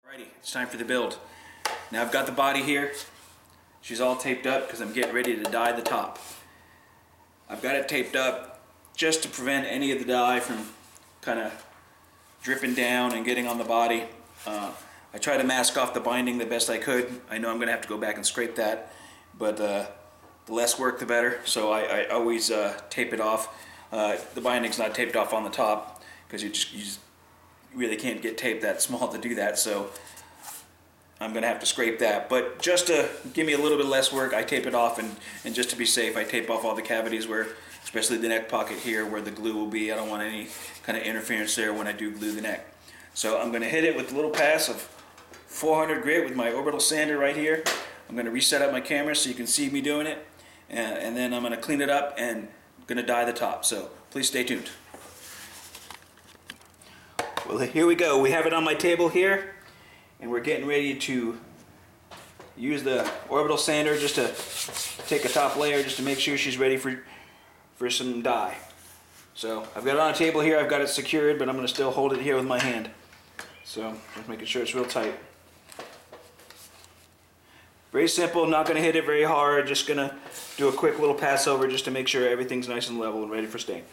Alrighty, it's time for the build. Now I've got the body here. She's all taped up because I'm getting ready to dye the top. I've got it taped up just to prevent any of the dye from kind of dripping down and getting on the body. I try to mask off the binding the best I could. I know I'm going to have to go back and scrape that, but the less work the better, so I always tape it off. The binding's not taped off on the top because you just really can't get tape that small to do that, so I'm gonna have to scrape that. But just to give me a little bit less work, I tape it off, and just to be safe, I tape off all the cavities where, especially the neck pocket here where the glue will be. I don't want any kind of interference there when I do glue the neck. So I'm gonna hit it with a little pass of 400 grit with my orbital sander right here. I'm gonna reset up my camera so you can see me doing it, and then I'm gonna clean it up and gonna dye the top. So please stay tuned. Well, here we go. We have it on my table here, and we're getting ready to use the orbital sander just to take a top layer just to make sure she's ready for some dye. So I've got it on a table here. I've got it secured, but I'm going to still hold it here with my hand. So just making sure it's real tight. Very simple. Not going to hit it very hard. Just going to do a quick little pass over just to make sure everything's nice and level and ready for stain.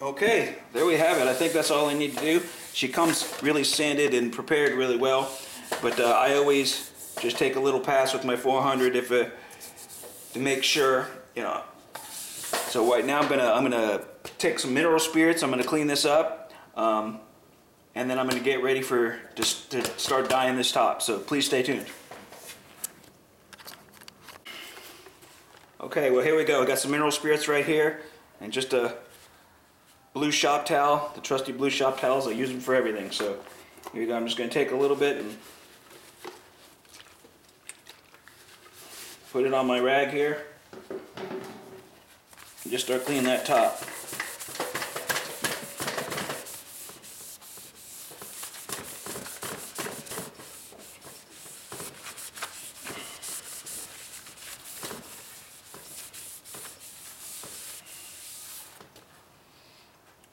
Okay, there we have it. I think that's all I need to do. She comes really sanded and prepared really well, but I always just take a little pass with my 400 to make sure, you know. So right now I'm gonna take some mineral spirits. I'm gonna clean this up, and then I'm gonna get ready to start dyeing this top. So please stay tuned. Okay, well here we go. I got some mineral spirits right here, and just a blue shop towel, the trusty blue shop towels. I use them for everything. So here you go. I'm just going to take a little bit and put it on my rag here and just start cleaning that top.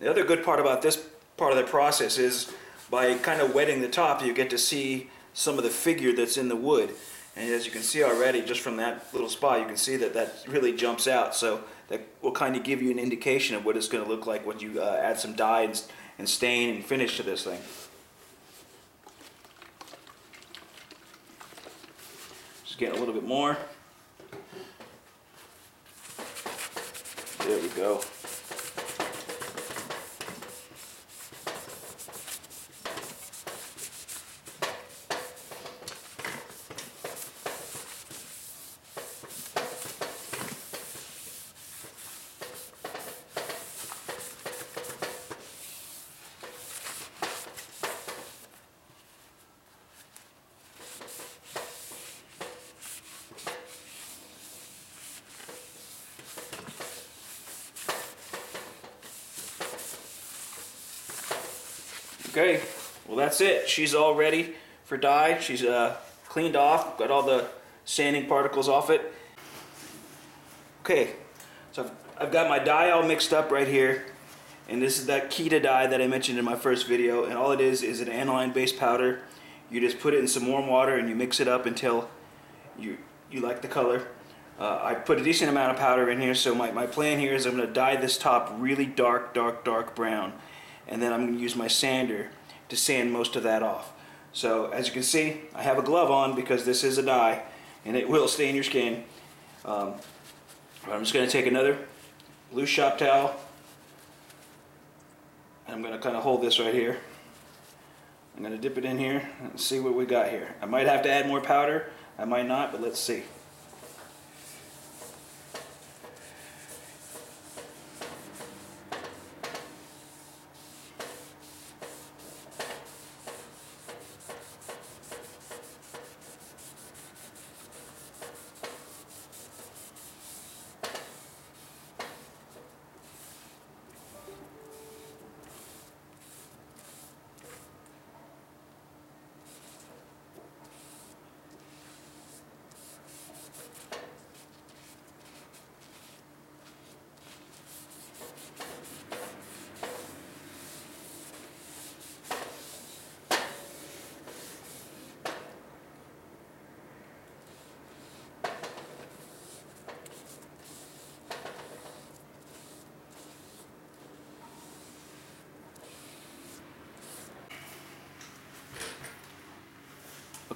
The other good part about this part of the process is by kind of wetting the top, you get to see some of the figure that's in the wood. And as you can see already, just from that little spot, you can see that that really jumps out. So that will kind of give you an indication of what it's going to look like when you add some dye and stain and finish to this thing. Just getting a little bit more. There we go. Okay, well that's it. She's all ready for dye. She's cleaned off, got all the sanding particles off it. Okay, so I've got my dye all mixed up right here, and this is that Kita dye that I mentioned in my first video, and all it is an aniline based powder. You just put it in some warm water and you mix it up until you like the color. I put a decent amount of powder in here, so my plan here is I'm going to dye this top really dark brown, and then I'm going to use my sander to sand most of that off. So as you can see, I have a glove on because this is a dye and it will stain your skin. I'm just going to take another blue shop towel, and I'm going to kind of hold this right here. I'm going to dip it in here and see what we got here. I might have to add more powder, I might not, but let's see.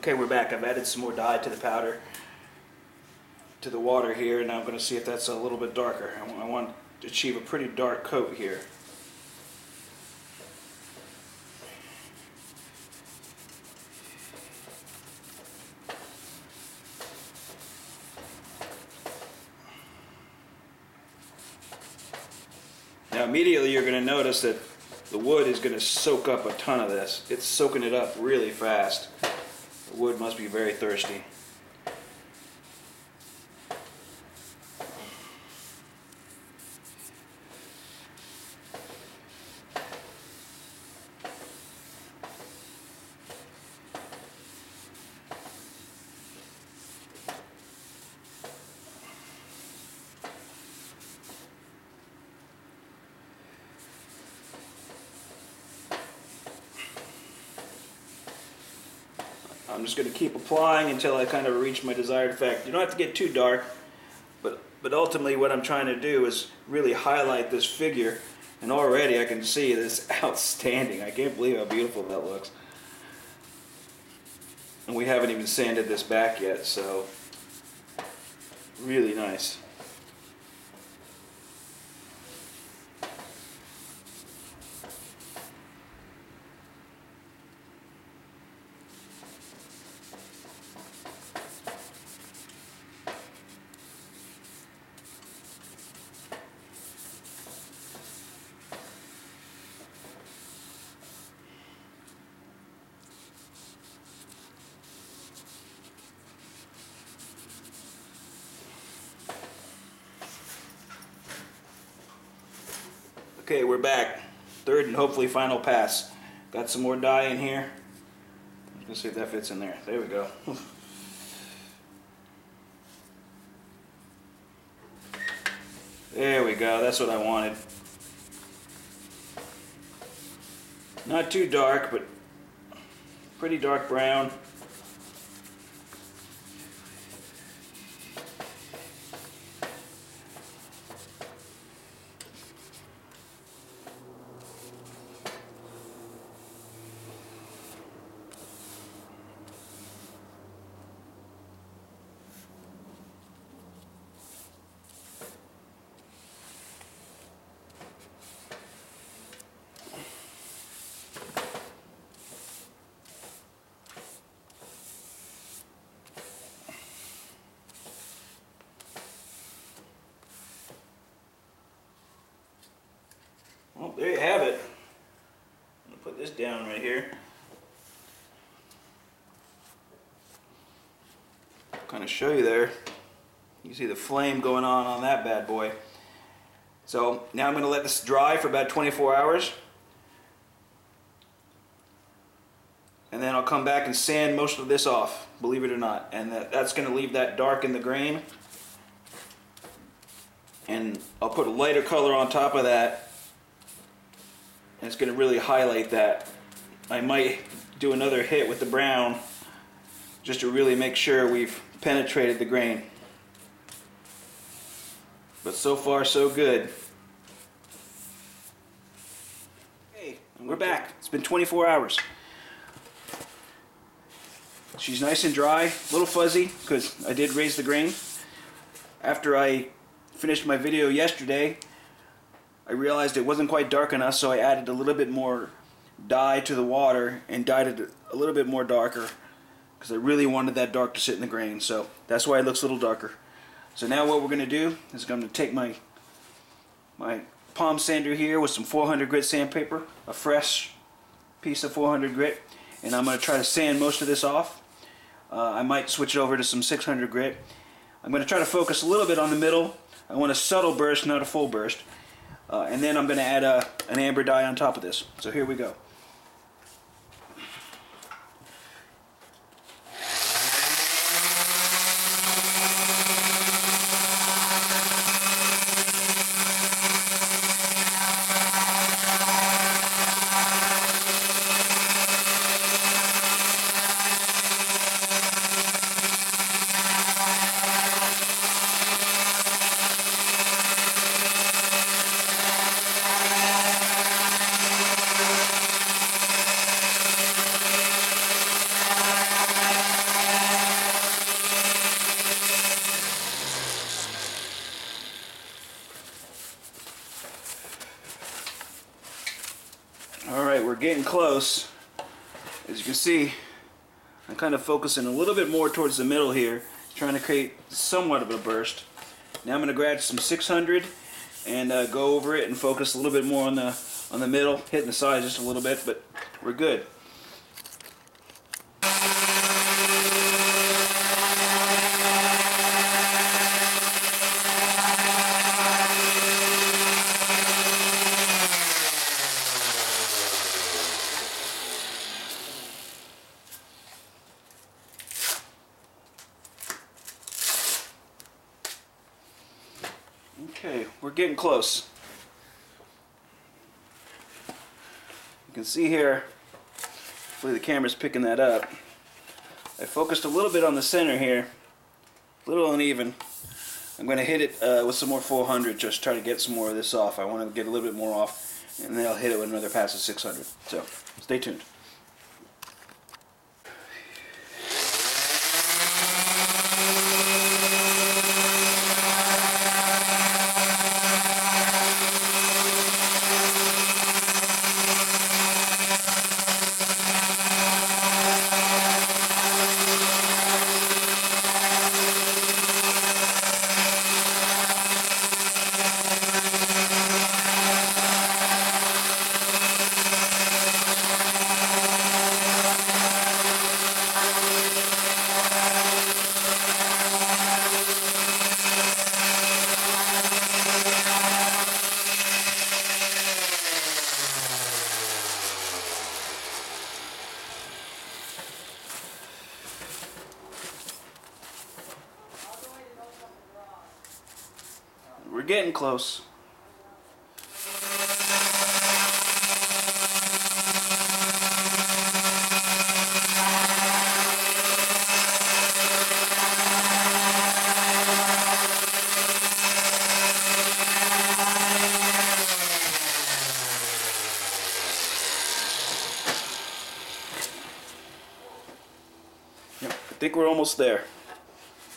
Okay, we're back. I've added some more dye to the powder, to the water here, and now I'm going to see if that's a little bit darker. I want to achieve a pretty dark coat here. Now immediately you're going to notice that the wood is going to soak up a ton of this. It's soaking it up really fast. The wood must be very thirsty. I'm just going to keep applying until I kind of reach my desired effect. You don't have to get too dark, but ultimately what I'm trying to do is really highlight this figure, and already I can see this outstanding. I can't believe how beautiful that looks. And we haven't even sanded this back yet, so really nice. Okay, we're back. Third and hopefully final pass. Got some more dye in here. Let's see if that fits in there. There we go. There we go. That's what I wanted. Not too dark, but pretty dark brown. Well, there you have it. I'm going to put this down right here. Kind of show you there. You see the flame going on that bad boy. So now I'm going to let this dry for about 24 hours. And then I'll come back and sand most of this off, believe it or not. And that's going to leave that dark in the grain. And I'll put a lighter color on top of that. And it's going to really highlight that. I might do another hit with the brown just to really make sure we've penetrated the grain. But so far so good. Hey, we're back. It's been 24 hours. She's nice and dry, a little fuzzy because I did raise the grain. After I finished my video yesterday, I realized it wasn't quite dark enough, so I added a little bit more dye to the water and dyed it a little bit more darker because I really wanted that dark to sit in the grain. So that's why it looks a little darker. So now what we're going to do is I'm going to take my palm sander here with some 400 grit sandpaper, a fresh piece of 400 grit, and I'm going to try to sand most of this off. I might switch it over to some 600 grit. I'm going to try to focus a little bit on the middle. I want a subtle burst, not a full burst. And then I'm going to add an amber dye on top of this. So here we go. getting close. As you can see, I'm kind of focusing a little bit more towards the middle here, trying to create somewhat of a burst. Now I'm going to grab some 600 and go over it and focus a little bit more on the middle, hitting the sides just a little bit, but we're good. Okay, we're getting close. You can see here, hopefully the camera's picking that up. I focused a little bit on the center here, a little uneven. I'm going to hit it with some more 400, just try to get some more of this off. I want to get a little bit more off, and then I'll hit it with another pass of 600. So, stay tuned. We're getting close. Yep, I think we're almost there.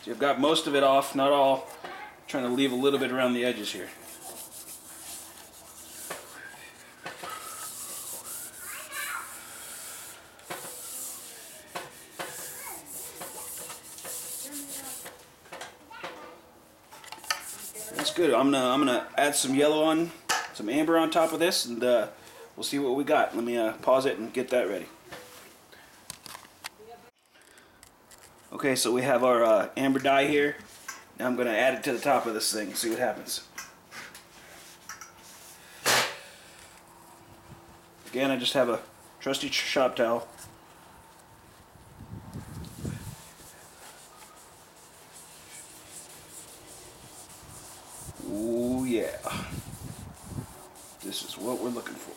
So you've got most of it off, not all. Trying to leave a little bit around the edges here. That's good. I'm gonna add some yellow on, some amber on top of this, and we'll see what we got. Let me pause it and get that ready. Okay, so we have our amber dye here. Now I'm going to add it to the top of this thing and see what happens. Again, I just have a trusty shop towel. Ooh yeah. This is what we're looking for.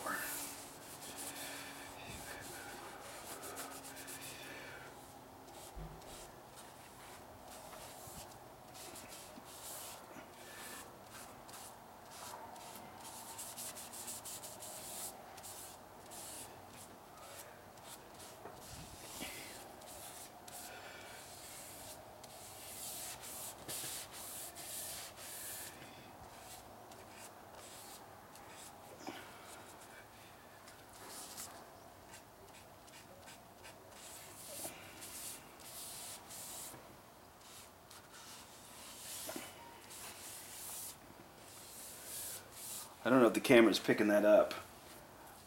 I don't know if the camera's picking that up.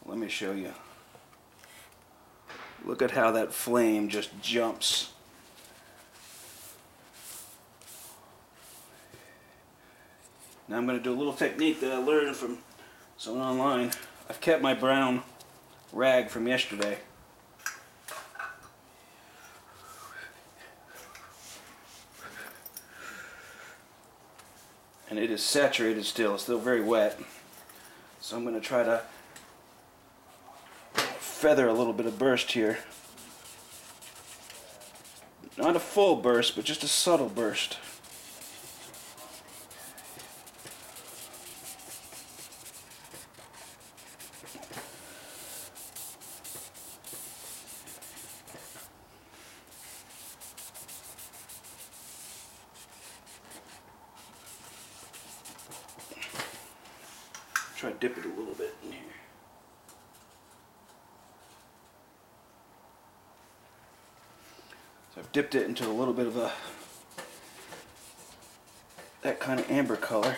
Let me show you. Look at how that flame just jumps. Now I'm going to do a little technique that I learned from someone online. I've kept my brown rag from yesterday. And it is saturated still, it's still very wet. So I'm going to try to feather a little bit of burst here. Not a full burst, but just a subtle burst. Try to dip it a little bit in here. So I've dipped it into a little bit of that kind of amber color.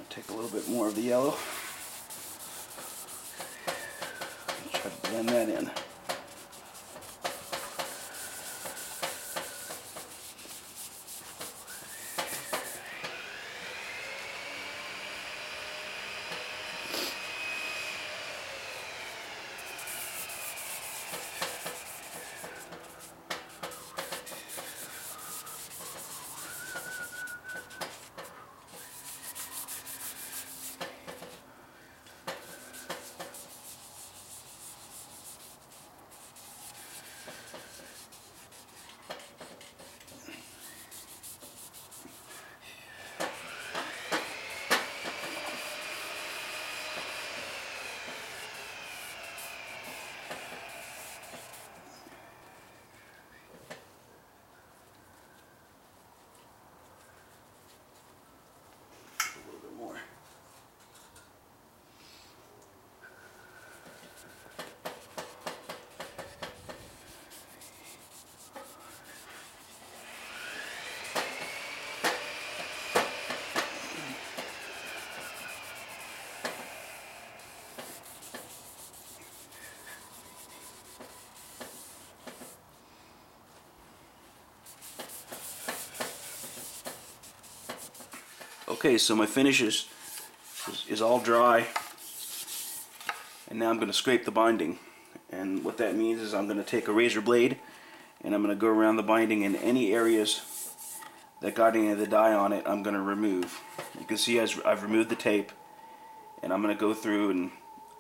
Take a little bit more of the yellow and try to blend that in. Okay, so my finish is all dry, and now I'm going to scrape the binding. And what that means is I'm going to take a razor blade and I'm going to go around the binding, and any areas that got any of the dye on it I'm going to remove. You can see I've removed the tape, and I'm going to go through, and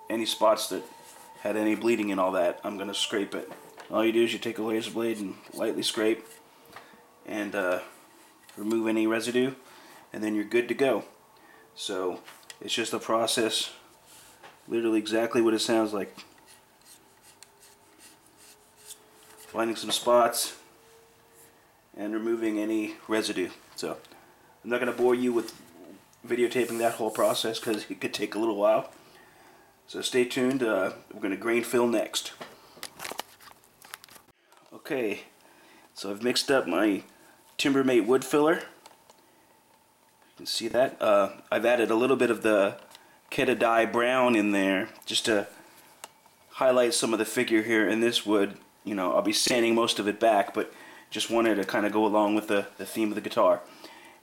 any spots that had any bleeding and all that, I'm going to scrape it. All you do is you take a razor blade and lightly scrape and remove any residue, and then you're good to go. So it's just a process, literally exactly what it sounds like. Finding some spots and removing any residue. So I'm not going to bore you with videotaping that whole process because it could take a little while. So stay tuned. We're going to grain fill next. Okay, so I've mixed up my Timbermate wood filler. You can see that. I've added a little bit of the Keta dye brown in there just to highlight some of the figure here in this wood. You know, I'll be sanding most of it back, but just wanted to kind of go along with the theme of the guitar.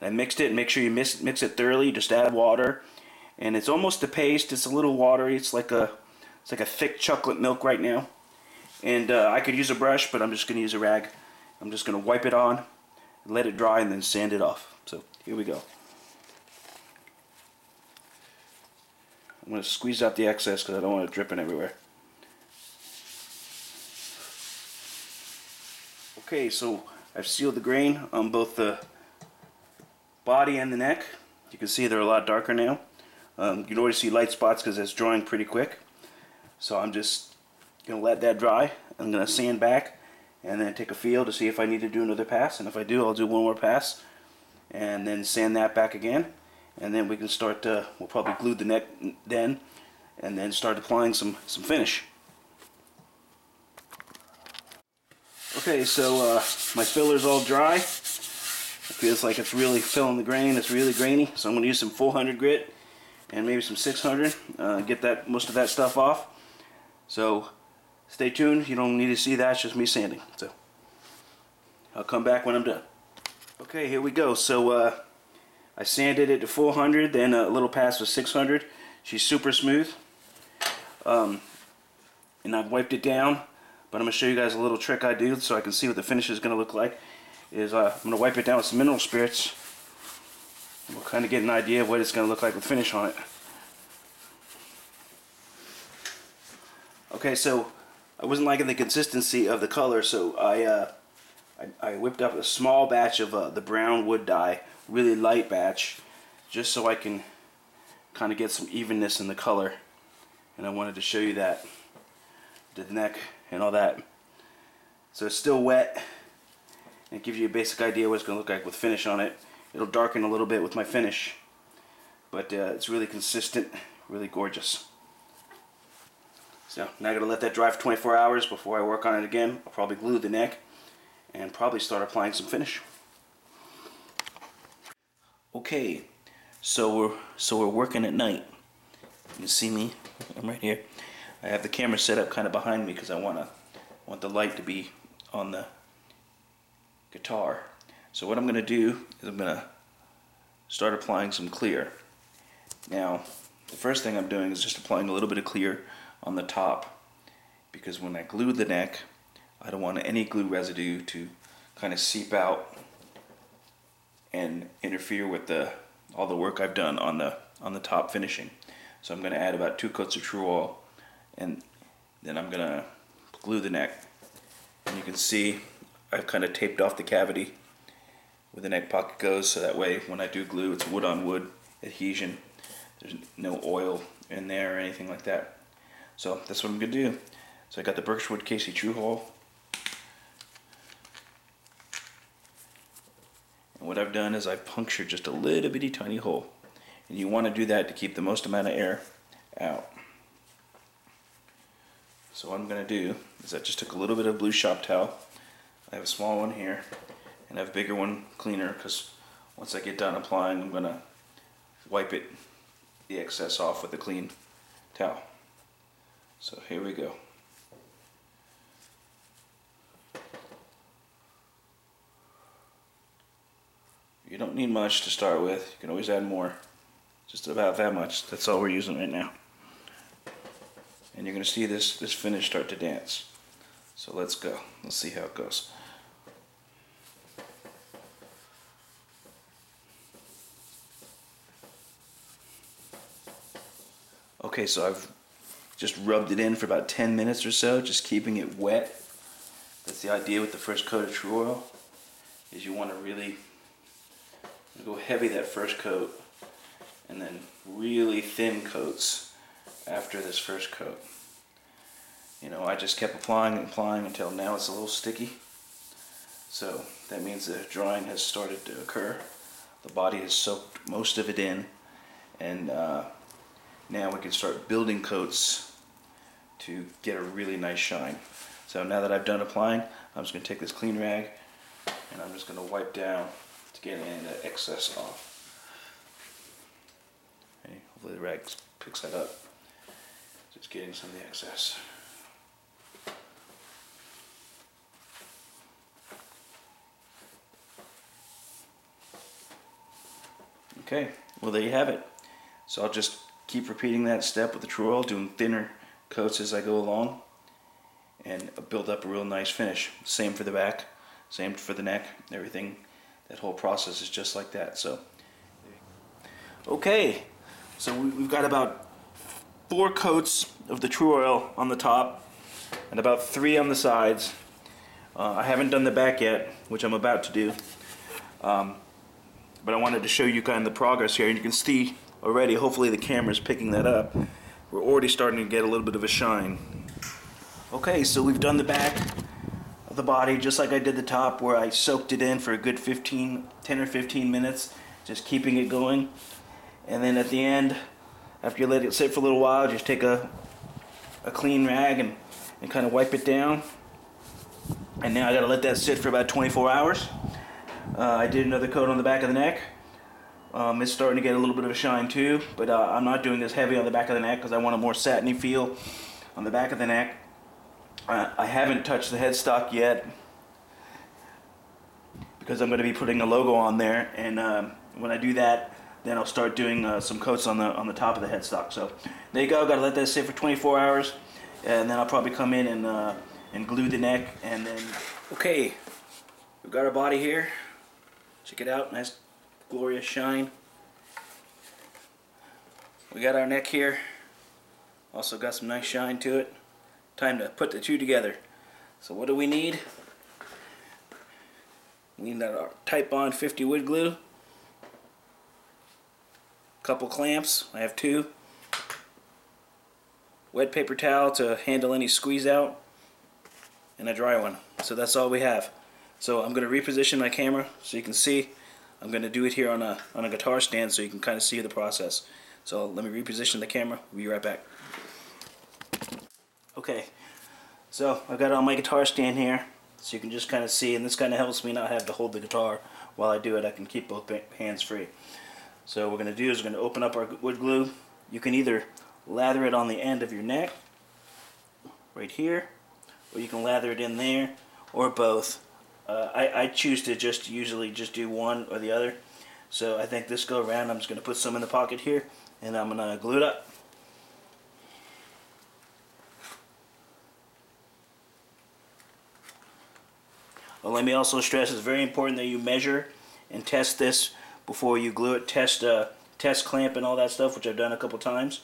And I mixed it. Make sure you mix it thoroughly. Just add water, and it's almost a paste. It's a little watery. It's like a thick chocolate milk right now. And I could use a brush, but I'm just going to use a rag. I'm just going to wipe it on, let it dry, and then sand it off. So here we go. I'm going to squeeze out the excess because I don't want it dripping everywhere. Okay, so I've sealed the grain on both the body and the neck. You can see they're a lot darker now. You can already see light spots because it's drying pretty quick. So I'm just going to let that dry. I'm going to sand back and then take a feel to see if I need to do another pass. And if I do, I'll do one more pass and then sand that back again. And then we can start, we'll probably glue the neck then, and then start applying some finish. Okay, so my filler's all dry. It feels like it's really filling the grain. It's really grainy. So I'm going to use some 400 grit and maybe some 600. Get most of that stuff off. So stay tuned. You don't need to see that. It's just me sanding. So I'll come back when I'm done. Okay, here we go. So I sanded it to 400, then a little pass with 600. She's super smooth. And I've wiped it down. But I'm going to show you guys a little trick I do so I can see what the finish is going to look like. I'm going to wipe it down with some mineral spirits. And we'll kind of get an idea of what it's going to look like with finish on it. Okay, so I wasn't liking the consistency of the color, so I I whipped up a small batch of the brown wood dye, really light batch, just so I can kind of get some evenness in the color. And I wanted to show you that, the neck and all that. So it's still wet, and it gives you a basic idea what it's going to look like with finish on it. It'll darken a little bit with my finish, but it's really consistent, really gorgeous. So now I got to let that dry for 24 hours before I work on it again. I'll probably glue the neck and probably start applying some finish. Okay, so we're working at night. You can see me. I'm right here. I have the camera set up kind of behind me because I want the light to be on the guitar. So what I'm going to do is I'm going to start applying some clear. Now, the first thing I'm doing is just applying a little bit of clear on the top, because when I glue the neck, I don't want any glue residue to kind of seep out and interfere with all the work I've done on the top finishing. So I'm going to add about 2 coats of True Oil, and then I'm going to glue the neck. And you can see I've kind of taped off the cavity where the neck pocket goes, so that way when I do glue, it's wood on wood adhesion. There's no oil in there or anything like that. So that's what I'm going to do. So I got the Birchwood Casey True Hole. And what I've done is I've punctured just a little bitty tiny hole. And you want to do that to keep the most amount of air out. So what I'm going to do is I just took a little bit of blue shop towel. I have a small one here, and I have a bigger one cleaner, because once I get done applying, I'm going to wipe the excess off with a clean towel. So here we go. You don't need much to start with. You can always add more. Just about that much. That's all we're using right now. And you're going to see this finish start to dance. So let's go. Let's see how it goes. Okay, so I've just rubbed it in for about 10 minutes or so, just keeping it wet. That's the idea with the first coat of True Oil, is you want to really go heavy that first coat, and then really thin coats after this first coat. You know, I just kept applying and applying until now it's a little sticky. So that means the drying has started to occur. The body has soaked most of it in, and now we can start building coats to get a really nice shine. So now that I've done applying, I'm just going to take this clean rag and I'm just going to wipe down to get any of that excess off. Okay, hopefully the rag picks that up. Just getting some of the excess. Okay, well there you have it. So I'll just keep repeating that step with the True Oil, doing thinner coats as I go along, and build up a real nice finish. Same for the back, same for the neck, everything. That whole process is just like that. So, okay, so we've got about 4 coats of the True Oil on the top and about 3 on the sides. I haven't done the back yet, which I'm about to do. But I wanted to show you kind of the progress here, and you can see already, hopefully the camera's picking that up, we're already starting to get a little bit of a shine. Okay, so we've done the back of the body just like I did the top, where I soaked it in for a good 10 or 15 minutes, just keeping it going. And then at the end, after you let it sit for a little while, just take a clean rag and kind of wipe it down. And now I gotta let that sit for about 24 hours. I did another coat on the back of the neck. It's starting to get a little bit of a shine too, but I'm not doing this heavy on the back of the neck because I want a more satiny feel on the back of the neck. I haven't touched the headstock yet because I'm going to be putting a logo on there, and when I do that, then I'll start doing some coats on the top of the headstock. So there you go. Got to let that sit for 24 hours, and then I'll probably come in and glue the neck, and then okay, we've got our body here. Check it out, nice glorious shine. We got our neck here, also got some nice shine to it. Time to put the two together. So what do we need? We need our Type-Bond 50 wood glue. Couple clamps, I have 2. Wet paper towel to handle any squeeze out, and a dry one. So that's all we have. So I'm going to reposition my camera so you can see. I'm going to do it here on a guitar stand so you can kind of see the process. So let me reposition the camera. We'll be right back. Okay, so I've got it on my guitar stand here so you can just kind of see, and this kind of helps me not have to hold the guitar while I do it. I can keep both hands free. So what we're going to do is we're going to open up our wood glue. You can either lather it on the end of your neck, right here, or you can lather it in there, or both. I choose to usually just do one or the other. So I think this go around, I'm just going to put some in the pocket here, and I'm going to glue it up. Well, let me also stress, it's very important that you measure and test this before you glue it. Test clamp and all that stuff, which I've done a couple times.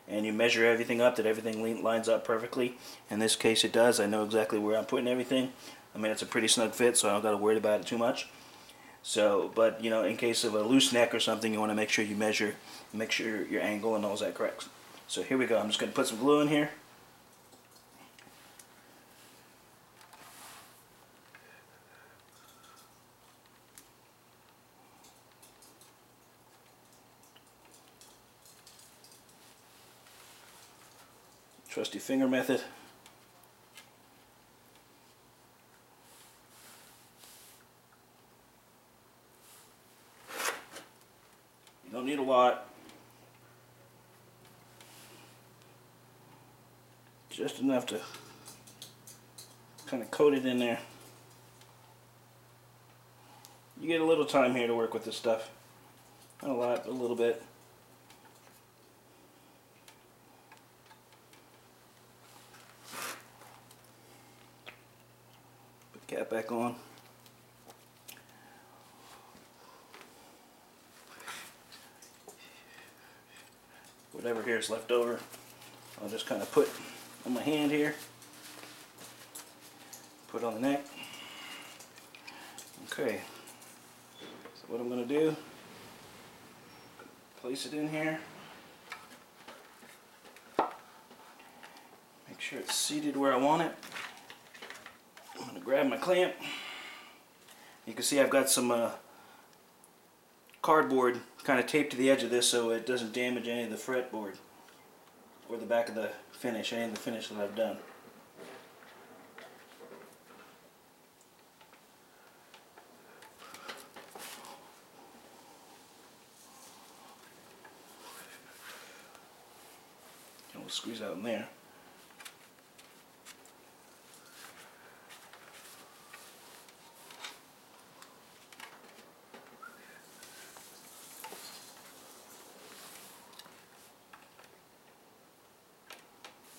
And you measure everything up, that everything lines up perfectly. In this case it does. I know exactly where I'm putting everything. I mean, it's a pretty snug fit, so I don't got to worry about it too much. So, but you know, in case of a loose neck or something, you want to make sure you measure, make sure your angle and all that correct. So here we go. I'm just going to put some glue in here. Trusty finger method. You don't need a lot. Just enough to kind of coat it in there. You get a little time here to work with this stuff. Not a lot, a little bit. Put the cap back on. Whatever here is left over, I'll just kind of put on my hand here. Put on the neck. Okay. So what I'm going to do, place it in here. Make sure it's seated where I want it. I'm going to grab my clamp. You can see I've got some cardboard kind of taped to the edge of this so it doesn't damage any of the fretboard or the back of the finish, any of the finish that I've done. And we'll squeeze out in there.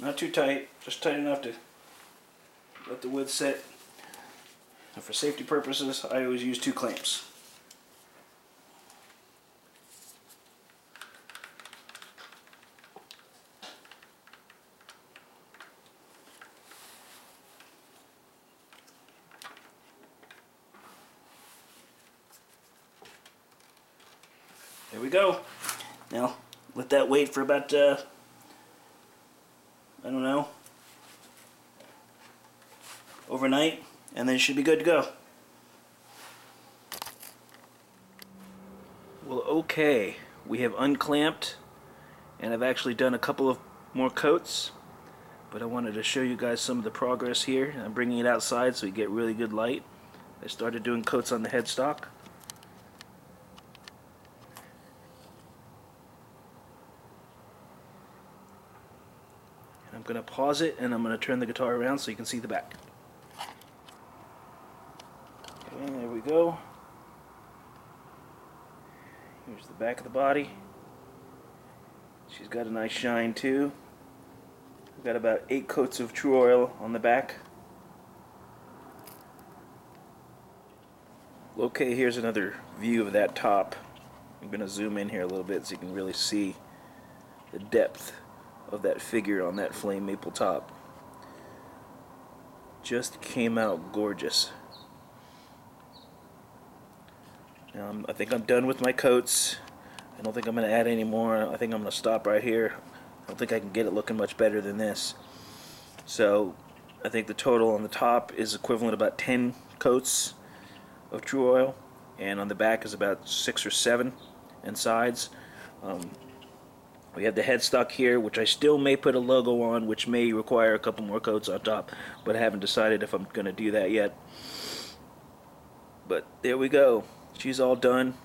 Not too tight, just tight enough to let the wood sit. And for safety purposes, I always use 2 clamps. There we go. Now, let that wait for about I don't know, overnight, and then it should be good to go. Well, okay, we have unclamped, and I've actually done a couple of more coats, but I wanted to show you guys some of the progress here. I'm bringing it outside so we get really good light. I started doing coats on the headstock. I'm going to pause it and I'm going to turn the guitar around so you can see the back. Okay, there we go. Here's the back of the body. She's got a nice shine too. I've got about 8 coats of True Oil on the back. Okay, here's another view of that top. I'm going to zoom in here a little bit so you can really see the depth of that figure on that flame maple top. Just came out gorgeous. I think I'm done with my coats. I don't think I'm going to add any more. I think I'm going to stop right here. I don't think I can get it looking much better than this. So I think the total on the top is equivalent to about 10 coats of True Oil, and on the back is about 6 or 7, and sides. We have the headstock here, which I still may put a logo on, which may require a couple more coats on top, but I haven't decided if I'm going to do that yet. But there we go. She's all done.